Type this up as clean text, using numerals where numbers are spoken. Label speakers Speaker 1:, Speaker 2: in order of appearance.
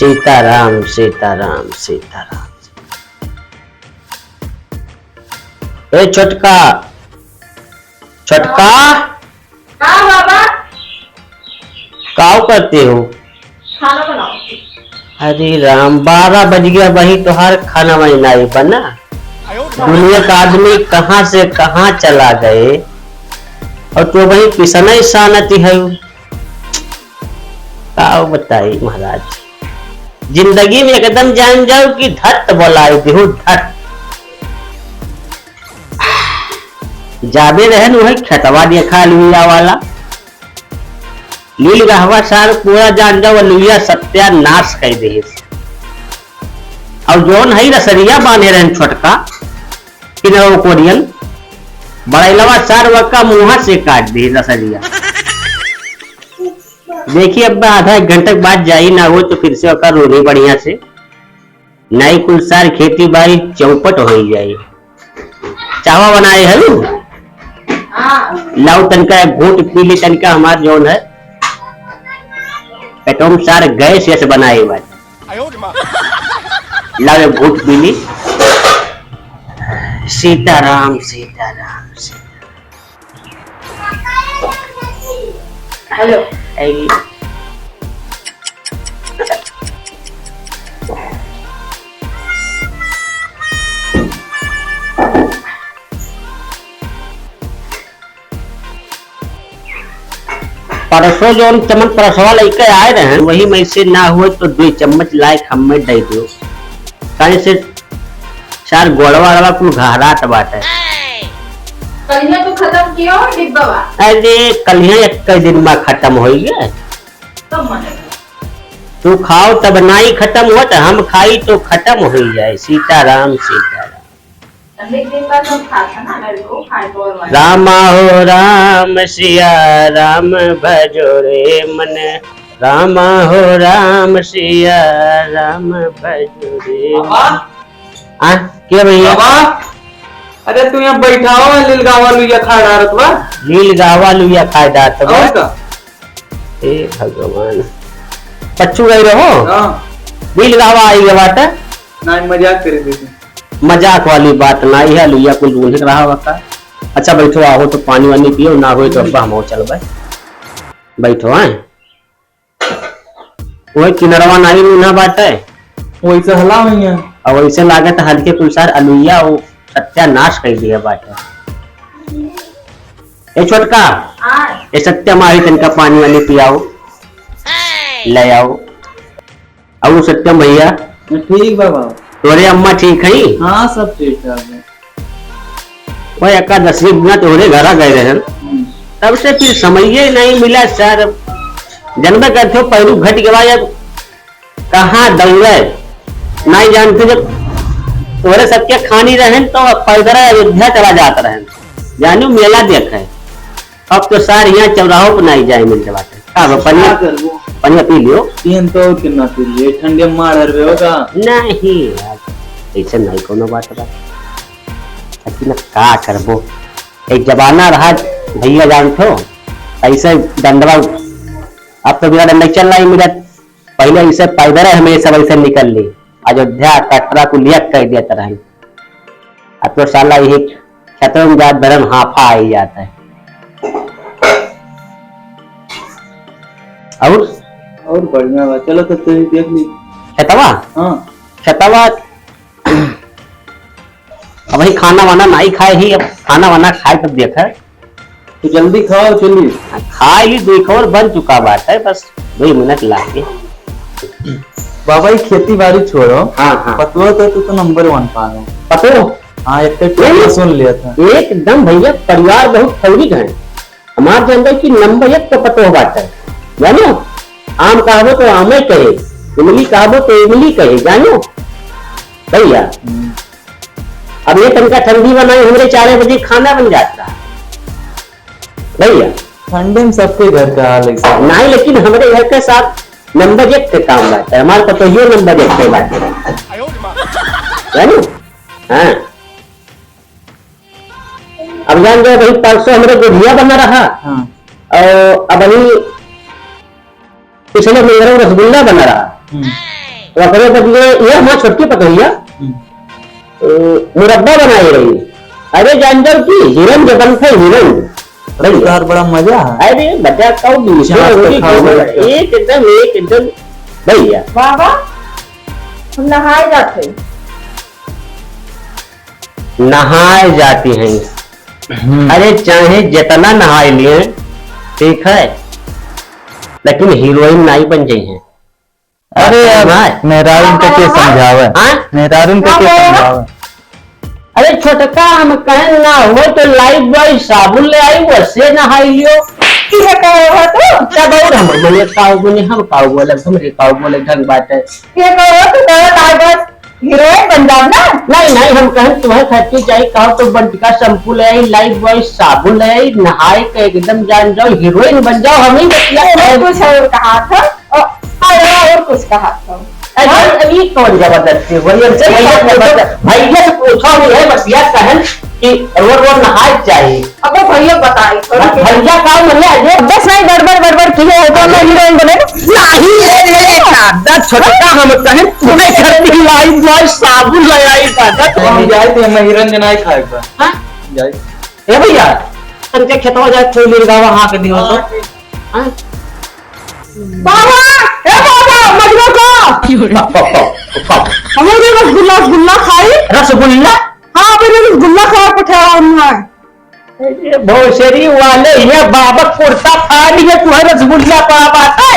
Speaker 1: सीताराम सीताराम सीताराम। ए छोटका छोटका
Speaker 2: हाँ बाबा,
Speaker 1: काव करते हो?
Speaker 2: खाना बनाओ।
Speaker 1: अरे राम 12 बज गया, वही तोहार खाना वाना ही बना। दुनिया का आदमी कहाँ से कहाँ चला गए और तो वही पिसना शानती है। काव बताई महाराज, जिंदगी में एकदम जान जाओ कि धत बोलाई देहु धत। जाबे रहन वही खतवा देखा लुइया वाला लील गहवा सार पूरा जान जाओ लुइया सत्यानाश कर दे। और जोन है रसरिया बांधे रहन छोटका कि न कोरियन बड़ैलवा सार वक्का मुंह से काट दे रसरिया। देखिए अब आधा एक घंटे बाद जाई ना हो तो फिर से वक्का रोने बढ़िया से नई कुल सार खेती बाड़ी चौपट हो जाए। चावा बनाए है लाउ तनका घूट पी ली तनका हमार जोन है पेटोम सार गैस से बनाए बात लाउ घूट पी ली। सीताराम सीताराम
Speaker 2: हेलो
Speaker 1: परसों जो चमन परसवा लेके आए रहे वही में से ना हुए तो 2 चम्मच लाए हमें दे दो कहीं से चार गोड़वा वाला कुल घारात बाटे।
Speaker 2: कलिया तो खत्म किया हो डिब्बा बा।
Speaker 1: अरे कलिया एक दिन में खत्म हो गया
Speaker 2: तो मने
Speaker 1: तू खाओ तब ना ही खत्म हो तो हम खाई तो खत्म हो जाए। सीताराम सीताराम।
Speaker 2: एक दिन बाद हम खाता ना मेरे को खाए तो और
Speaker 1: रामा हो राम सिया राम भजो रे मन। रामा हो राम सिया राम भजो रे। क्या भैया?
Speaker 3: अरे तू यहाँ बैठा हो लीलगावा लुइया खा डारत बा।
Speaker 1: लीलगावा लुइया खा डारत बा। हे भगवान पच्चू गई रहो लीलगावा आई गया बाटा
Speaker 3: ना मजाक करे थे।
Speaker 1: मजाक वाली बात ना है लुइया कुल ढूंढ रहा होता। अच्छा बैठो आओ तो पानी वानी पियो ना हो तो अब्बा हम चल बैठो आए वही किनरवा नाई ना बाटे
Speaker 3: वैसे हला हुई है
Speaker 1: और वैसे लागत हल्के कुलसार अलुइया वो सत्यानाश कर दिया बाटे। ए छोटका ये सत्या मारी तनका पानी वानी पियाओ ले आओ। अब सत्यम भैया
Speaker 3: ठीक बाबा
Speaker 1: तोरे अम्मा ठीक है?
Speaker 3: हाँ सब ठीक है।
Speaker 1: वही एकादशी बिना तोरे घर गए रहे तब से फिर समझ नहीं मिला सर। जन्म करते हो पहलू घट के बाद कहाँ दौड़े नहीं जानते। जब तोरे सबके खानी रहे तो पैदल अयोध्या चला जाता रहे जानू मेला देखे। अब तो सार यहाँ चौराहों पर नहीं जाए मिलते बात पनिया पनिया पी लियो।
Speaker 3: तीन तो कितना पी लिए ठंडे मार हरवे होगा
Speaker 1: नहीं ऐसे नहीं कोनो बात बा लेकिन का करबो एक जमाना रहा भैया जानते हो ऐसे दंडवा। अब तो मेरा दंड चल रहा मेरा पहले ऐसे पैदल हमें सब ऐसे निकल ली अयोध्या कटरा को लिया कर दिया तरह। अब तो साला यही क्षेत्रों में जात धर्म हाफा आई जाता है।
Speaker 3: और बढ़िया बात चलो तो तेरी देख ली
Speaker 1: खेतवा।
Speaker 3: हाँ
Speaker 1: खेतवा अब वही खाना वाना नहीं खाए ही। अब खाना वाना खाए तब देखा
Speaker 3: तो जल्दी खाओ चलिए।
Speaker 1: खाए ही 2 कवर बन चुका बात है बस 2 मिनट लागे।
Speaker 3: बाबा ये खेती बाड़ी छोड़ो।
Speaker 1: हाँ हाँ
Speaker 3: पतवा तो तू नंबर 1 पा रहा
Speaker 1: पतो
Speaker 3: हाँ एक सुन लिया था
Speaker 1: एकदम भैया परिवार बहुत फौरिक है हमारे जनता की नंबर 1 तो पतो बात है जानो। आम कहो तो आमे कहे इमली कहो तो इमली कहे जानो भैया। अब ये तनका ठंडी बनाई हमारे 4 बजे खाना बन जाता है भैया।
Speaker 3: ठंडे में सबके घर का हाल है
Speaker 1: नहीं लेकिन हमारे घर के साथ नंबर 1 पे काम रहता है हमारे को तो ये नंबर 1 पे बात है हाँ। अब जान गए भाई परसों हमारे गुड़िया बना रहा और अब अभी पिछले मंगल रसगुल्ला बना रहा रखने के लिए ये हमारी छोटकी पतोहिया मुरब्बा बनाई रही। अरे जान जाओ की हिरन जो बन थे हिरन
Speaker 3: यार बड़ा मजा है।
Speaker 1: अरे बच्चा कौ दूसरा एक एकदम भैया
Speaker 2: बाबा हम नहाए जाते
Speaker 1: नहाए जाती हैं। अरे चाहे जितना नहाए लिए ठीक है, लेकिन हीरोइन नहीं बन गई है।
Speaker 3: अरे यार मेहरारून के समझावे, मेहरारून के समझावे।
Speaker 1: अरे छोटका हम कहें ना हो तो लाइफ बॉय साबुन ले आई वैसे नहाई लियो।
Speaker 2: किसे कहे हो तो
Speaker 1: तब और हम बोले काऊ बोले हम काऊ बोले हमरे काऊ बोले ढंग बात है।
Speaker 2: ये कहो तो बस हीरोइन बन जाओ ना।
Speaker 1: नहीं नहीं हम कहें तुम्हें खर्ची चाहिए कहो तो बंटिका शैम्पू ले आई, लाइफ बॉय साबुन ले आई, नहाए के एकदम जान जाओ हीरोइन बन जाओ। हम ही
Speaker 2: कुछ और कहा था और कुछ कहा था।
Speaker 1: अभी कौन जबरदस्ती भैया से पूछा भी है बस यह कहन कि रोज रोज नहाए चाहिए।
Speaker 2: अब भैया बताई
Speaker 1: भैया का मिले
Speaker 2: बस नहीं गड़बड़ की है तो मैं हीरोइन बने
Speaker 1: नहीं छोटा हम कहें तुम्हें खर्ची लाइफ बॉय साबुन लगाई
Speaker 3: हम जाए थे मैं हिरन जनाई खाए जाए।
Speaker 1: ए भैया तनके खेतवा जाए कोई मिर्गा वहां के दियो तो
Speaker 2: बाबा ए बाबा मजनू को हमें रसगुल्ला खाई
Speaker 1: रसगुल्ला।
Speaker 2: हाँ मैंने रसगुल्ला खा पठाया हमने
Speaker 1: भोसरी वाले ये बाबा कुर्ता फाड़ दिए तुम्हें रसगुल्ला का बात है।